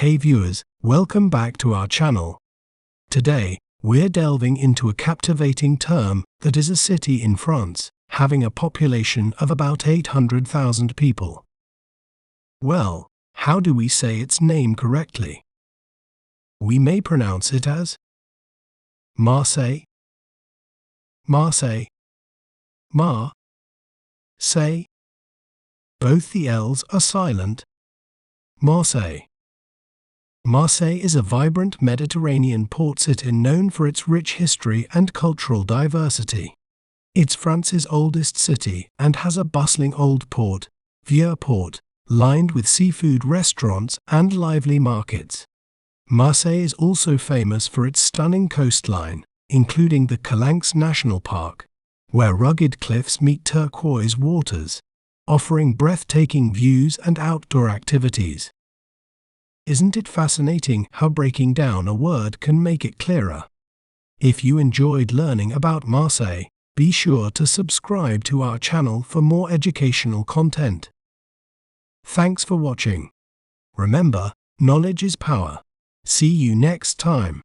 Hey viewers, welcome back to our channel. Today, we're delving into a captivating term that is a city in France, having a population of about 800,000 people. Well, how do we say its name correctly? We may pronounce it as Marseille, Marseille, Say. Both the L's are silent. Marseille. Marseille is a vibrant Mediterranean port city known for its rich history and cultural diversity. It's France's oldest city and has a bustling old port, Vieux Port, lined with seafood restaurants and lively markets. Marseille is also famous for its stunning coastline, including the Calanques National Park, where rugged cliffs meet turquoise waters, offering breathtaking views and outdoor activities. Isn't it fascinating how breaking down a word can make it clearer? If you enjoyed learning about Marseille, be sure to subscribe to our channel for more educational content. Thanks for watching. Remember, knowledge is power. See you next time.